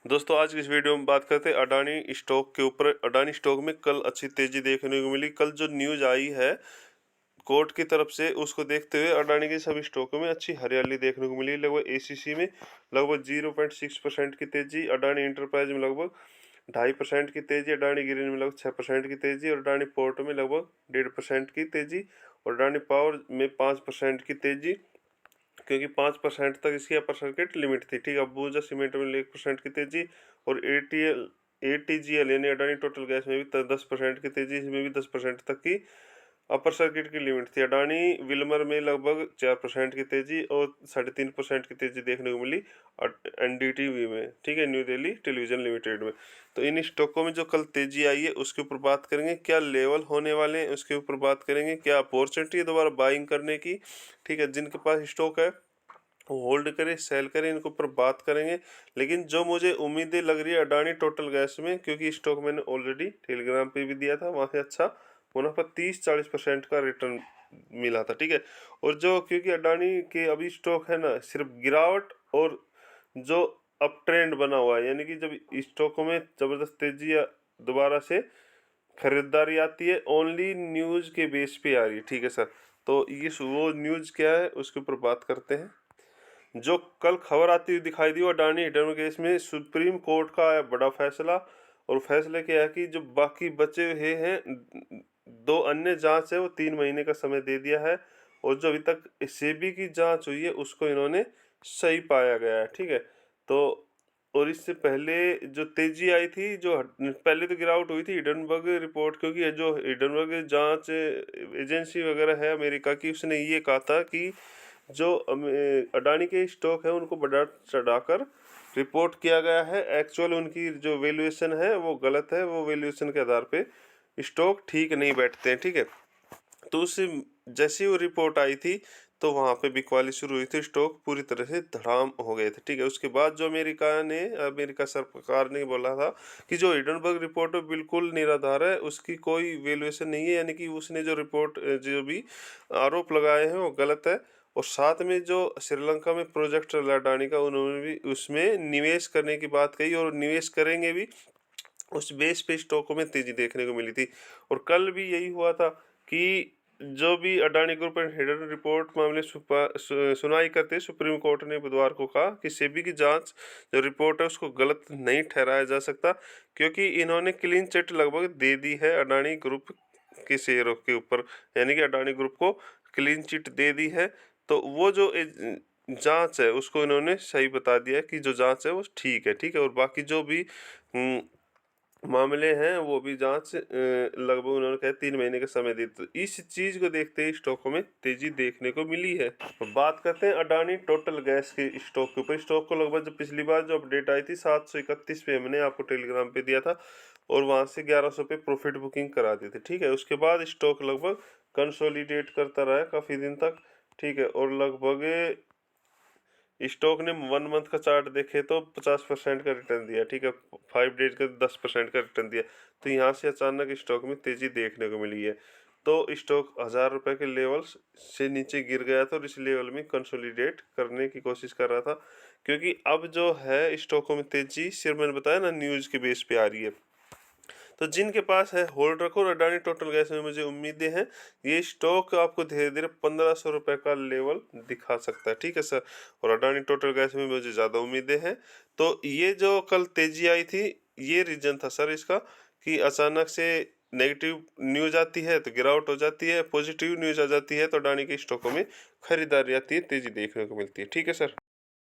दोस्तों आज की इस वीडियो में बात करते हैं अडानी स्टॉक के ऊपर। अडानी स्टॉक में कल अच्छी तेजी देखने को मिली। कल जो न्यूज आई है कोर्ट की तरफ से, उसको देखते हुए अडानी के सभी स्टॉकों में अच्छी हरियाली देखने को मिली। लगभग एसीसी में लगभग 0.6% की तेजी, अडानी इंटरप्राइज में लगभग 2.5% की तेजी, अडानी ग्रीन में लगभग 6% की तेजी और अडानी पोर्ट में लगभग 1.5% की तेजी और अडानी पावर में 5% की तेजी, क्योंकि 5% तक इसकी अपर सर्किट लिमिट थी। ठीक है, अंबुजा सीमेंट में 1% की तेजी और एटीजीएल यानी अडानी टोटल गैस में भी 10% की तेजी, इसमें भी 10% तक की अपर सर्किट की लिमिट थी। अडानी विल्मर में लगभग 4% की तेजी और 3.5% की तेजी देखने को मिली एनडीटीवी में। ठीक है, न्यू दिल्ली टेलीविजन लिमिटेड में। तो इन स्टॉकों में जो कल तेजी आई है उसके ऊपर बात करेंगे, क्या लेवल होने वाले हैं उसके ऊपर बात करेंगे, क्या अपॉर्चुनिटी है दोबारा बाइंग करने की। ठीक है, जिनके पास स्टॉक है होल्ड करें, सेल करें, इनके ऊपर बात करेंगे। लेकिन जो मुझे उम्मीदें लग रही है अडानी टोटल गैस में, क्योंकि स्टॉक मैंने ऑलरेडी टेलीग्राम पे भी दिया था, वहाँ से अच्छा मुनाफा 30-40% का रिटर्न मिला था। ठीक है, और जो क्योंकि अडानी के अभी स्टॉक है ना, सिर्फ गिरावट और जो अप ट्रेंड बना हुआ है, यानी कि जब स्टॉकों में ज़बरदस्त तेजी या दोबारा से खरीदारी आती है ओनली न्यूज़ के बेस पे आ रही है। ठीक है सर, तो ये वो न्यूज़ क्या है उसके ऊपर बात करते हैं। जो कल खबर आती हुई दिखाई दी वो अडानी हिडन केस में सुप्रीम कोर्ट का है बड़ा फैसला। और फैसले क्या है कि जो बाकी बचे हुए हैं दो अन्य जांच है वो 3 महीने का समय दे दिया है, और जो अभी तक सेबी की जांच हुई है उसको इन्होंने सही पाया गया है। ठीक है, तो और इससे पहले जो तेजी आई थी, जो पहले तो गिरावट हुई थी हिडनबर्ग रिपोर्ट, क्योंकि ये जो हिडनबर्ग जांच एजेंसी वगैरह है अमेरिका की, उसने ये कहा था कि जो अडानी के स्टॉक है उनको बढ़ा चढ़ाकर रिपोर्ट किया गया है। एक्चुअल उनकी जो वैल्यूएशन है वो गलत है, वो वैल्यूएशन के आधार पे स्टॉक ठीक नहीं बैठते हैं। ठीक है, तो उस जैसी वो रिपोर्ट आई थी तो वहाँ पे बिकवाली शुरू हुई थी, स्टॉक पूरी तरह से धड़ाम हो गए थे। ठीक है, उसके बाद जो अमेरिका सरकार ने बोला था कि जो हिडनबर्ग रिपोर्ट है बिल्कुल निराधार है, उसकी कोई वैल्यूएशन नहीं है, यानी कि उसने जो रिपोर्ट जो भी आरोप लगाए हैं वो गलत है। और साथ में जो श्रीलंका में प्रोजेक्ट चल रहा है अडानी का, उन्होंने भी उसमें निवेश करने की बात कही और निवेश करेंगे भी। उस बेस पे स्टॉकों में तेजी देखने को मिली थी। और कल भी यही हुआ था कि जो भी Adani group and hidden report मामले सुनवाई करते सुप्रीम कोर्ट ने बुधवार को कहा कि सेबी की जांच जो रिपोर्ट है उसको गलत नहीं ठहराया जा सकता, क्योंकि इन्होंने क्लीन चिट लगभग दे दी है अडानी ग्रुप के शेयरों के ऊपर, यानी कि अडानी ग्रुप को क्लीन चिट दे दी है। तो वो जो जांच है उसको इन्होंने सही बता दिया है कि जो जांच है वो ठीक है। ठीक है, और बाकी जो भी मामले हैं वो भी जांच लगभग उन्होंने कहा 3 महीने का समय दी। तो इस चीज़ को देखते ही स्टॉकों में तेजी देखने को मिली है। बात करते हैं अडानी टोटल गैस के स्टॉक के ऊपर। स्टॉक को लगभग जब पिछली बार जो अपडेट आई थी 731 पे हमने आपको टेलीग्राम पे दिया था, और वहाँ से 1100 पे प्रॉफिट बुकिंग करा दी थी। ठीक है, उसके बाद स्टॉक लगभग कंसोलिडेट करता रहा है काफ़ी दिन तक। ठीक है, और लगभग स्टॉक ने 1 मंथ का चार्ट देखे तो 50% का रिटर्न दिया। ठीक है, 5 डेज का 10% का रिटर्न दिया। तो यहाँ से अचानक स्टॉक में तेजी देखने को मिली है। तो स्टॉक 1000 रुपये के लेवल से नीचे गिर गया था और इस लेवल में कंसोलिडेट करने की कोशिश कर रहा था, क्योंकि अब जो है स्टॉकों में तेजी सिर्फ मैंने बताया ना न्यूज़ के बेस पे आ रही है। तो जिनके पास है होल्ड रखो, और अडानी टोटल गैस में मुझे उम्मीदें हैं ये स्टॉक आपको धीरे धीरे 1500 रुपये का लेवल दिखा सकता है। ठीक है सर, और अडानी टोटल गैस में मुझे ज़्यादा उम्मीदें हैं। तो ये जो कल तेजी आई थी ये रीजन था सर इसका, कि अचानक से नेगेटिव न्यूज आती है तो गिरावट हो जाती है, पॉजिटिव न्यूज आ जाती है तो अडानी के स्टॉकों में खरीदारी आती है, तेजी देखने को मिलती है। ठीक है सर।